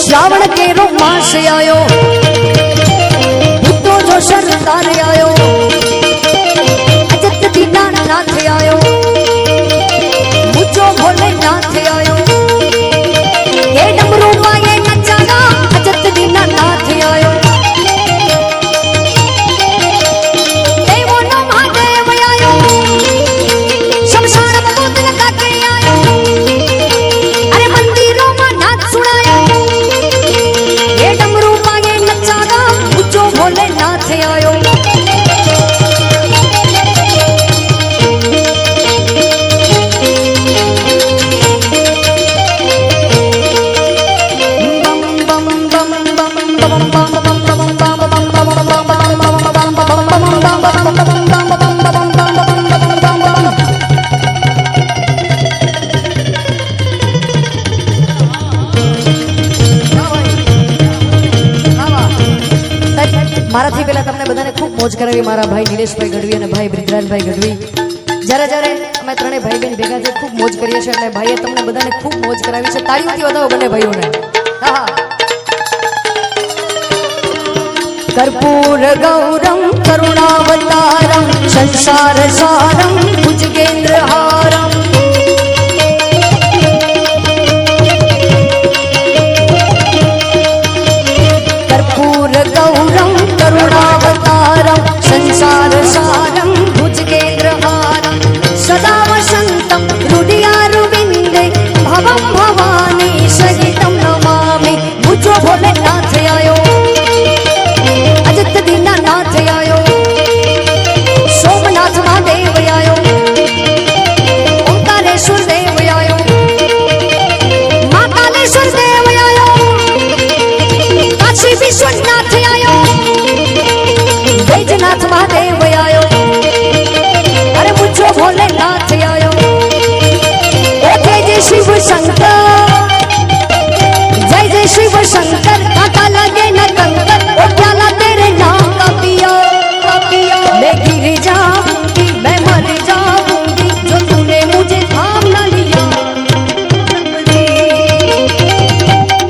श्रावण केरो मास आयो बुद्धो जो सरदार आयो अजत दीना नाथ आयो मुझो भोले नाथ आयो ये डमरू माये नचाना अजत दीना नाथ आयो देवो नो महादेव आयो शमशान भूत लगा के आयो अरे मंदिरों में नाथ सुनायो ये डमरू माये नचाना मुझो भोले नाथ आयो મારાથી પહેલા તમને બધાને ખૂબ મોજ કરાવી મારા ભાઈ નિલેશભાઈ ગઢવી અને ભાઈ બ્રિજરાજભાઈ ગઢવી જ્યારે અમે ત્રણે ભાઈ બહેન ભેગા થઈ ખૂબ મોજ કરીએ છીએ એટલે ભાઈએ તમને બધાને ખૂબ મોજ કરાવી છે તાળીઓથી વધાવો બંને ભાઈઓને હા कर्पूर गौरम करुणावतारम संसार सारम भुजगेंद्र हारम कर्पूर गौरम करुणावतारम संसार सारम भुजगेंद्र हारम सदा वसंतम हृदयारविंदे भवम भवानी सहितम नमामि मुझो भोलेनाथ आयो अजत दीना नाथ आयो सोमनाथ महादेव आयो ओंकारेश्वर देव आयो महाकालेश्वर देव आयो काशी विश्वनाथ आयो बैजनाथ महादेव आयो अरे मुझो भोलेनाथ आयो जय जय शिव शंकर जय जय शिव शंकर काका लगे न कंकर ओ प्याला तेरे नाम का पिया मैं गिर जाऊंगी मैं मर जाऊंगी जो तूने मुझे थाम न लिया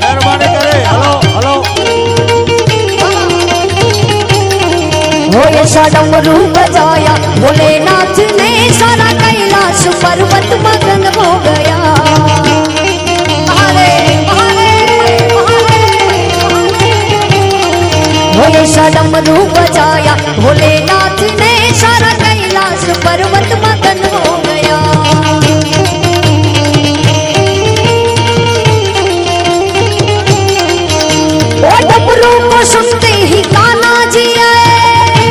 मेहरबानी करे हेलो हेलो हो ये डमरू बजाया भोलेनाथ ने सारा कैलाश पर्वत मगन हो गया डमरू बजाया भोलेनाथ ने सारा कैलाश पर्वत मगन हो गया ओ डमरू को सुनते ही कान्हा जी आए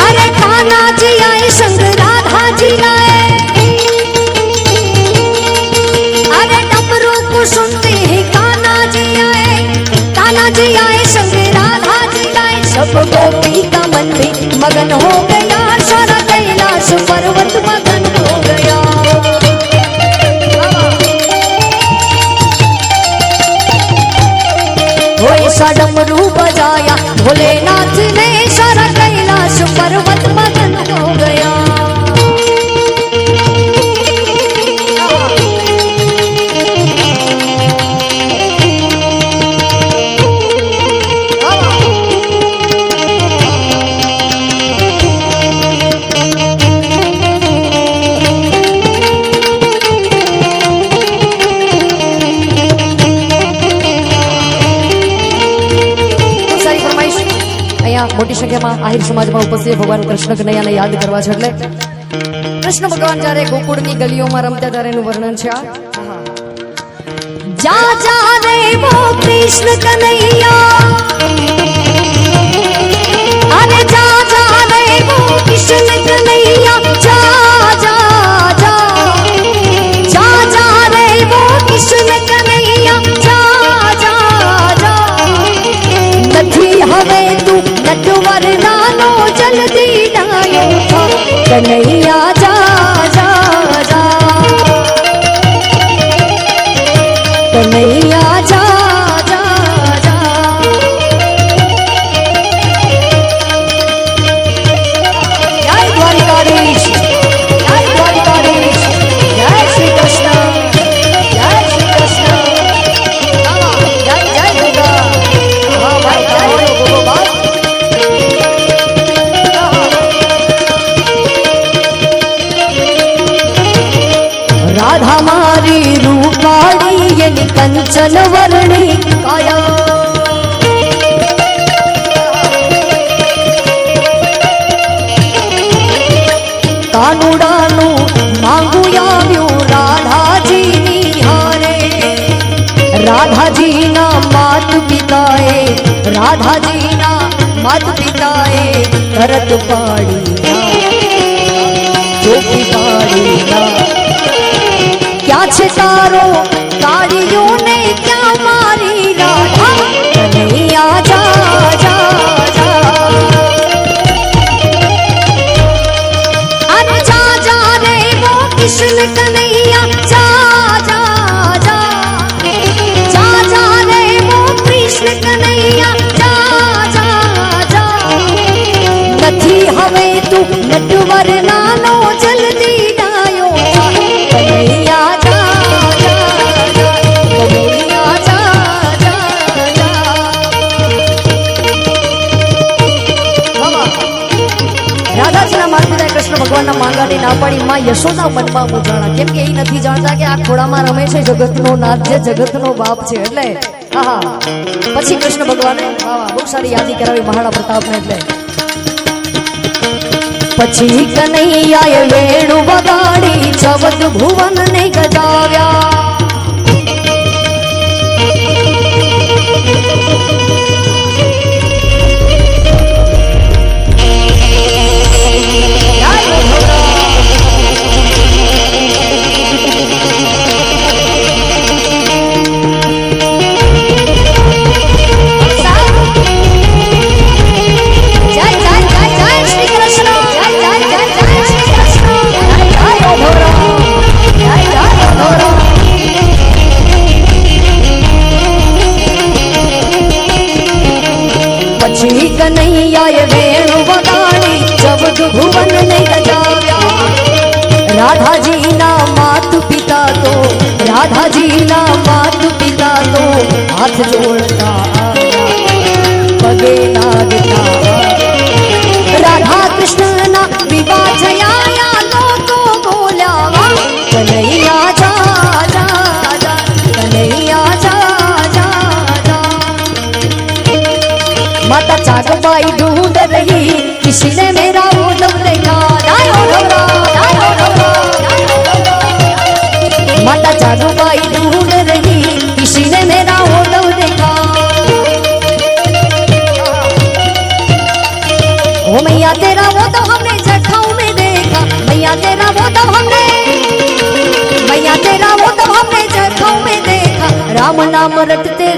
अरे कान्हा जी आए संग राधा जी आए अरे डमरू को सुनते ही कान्हा जी आए जी आए संग राधा जी आए सब गोपी का मन भी मगन हो गया सारा कैलाश पर्वत मगन हो गया वो ऐसा डमरू बजाया भोलेनाथ ने सारा कैलाश पर्वत मगन हो गया मोटी संख्या में आहिर समाज में उपस्थित भगवान कृष्ण कन्हैया याद करवा छे એટલે कृष्ण भगवान जारे गोकुळ ની गलियों में रमता ત્યારે નું વર્ણન છે जा जा रे वो कृष्ण कन्हैया अरे जा जा रे वो कृष्ण कन्हैया जा जा जा जा जा रे वो कृष्ण कन्हैया जा जा जा नथी हवे तू नटवर नानो जल्दी डायो कन्हैया जा जा जा कन्हैया जा जा जा जय द्वारिकाधीश जय राधा मारी रूपाड़ी एनी कंचन वर्णी काया कानुडानु मांगू आव्यू राधाजी नी हारे राधाजी ना मात पिताए राधाजी ना मात पिताए करत पाड़ी जोगी पाड़ी ना क्या छे तारो काड़ियों ने क्या मारी राधा कन्हैया जा जा जा अरे जा जा रे वो कृष्ण कन्हैया जा जा जा जा जा रे वो कृष्ण कन्हैया जा जा जा नथी हवे तू नटवर नानो जल्दी आयो कन्हैया जा जा जा कन्हैया जा जा जा बाबा राधाजीना માતા કૃષ્ણ ભગવાનના માંગાની ના પાડી માં યશોદા મનમાં મૂંઝાણા કેમ કે એ નથી જાણતા કે આ ખોડામાં રમે છે જગતનો નાથ જે જગતનો બાપ છે એટલે આહા પછી કૃષ્ણ ભગવાને વાહ બહુ સારી યાદી કરાવી મહારાણા પ્રતાપને એટલે પછી કનૈયાએ વેણુ વગાડી ચૌદ ભુવનને ગજાવ્યા कन्हैयाए वेणु वगाड़ी चौद भुवन ने गजाव्या राधाजी ना मात पिता तो राधाजी ना मात पिता तो हाथ जोड़ता पगे लागता राधा कृष्ण ना विवाह जयाया लोको बोल्या कन्हैया जा जा जा कन्हैया जा जा जा माता चाकबाई ढूंढ रही किसी ने मेरा उदम देखा माता चाकबाई ढूंढ रही किसी ने मेरा उदम देखा ओ मैया तेरा वो तो हमने जठाओं में देखा मैया तेरा वो तो हमने मैया तेरा वो तो हमने जठाओं में देखा राम नाम रटते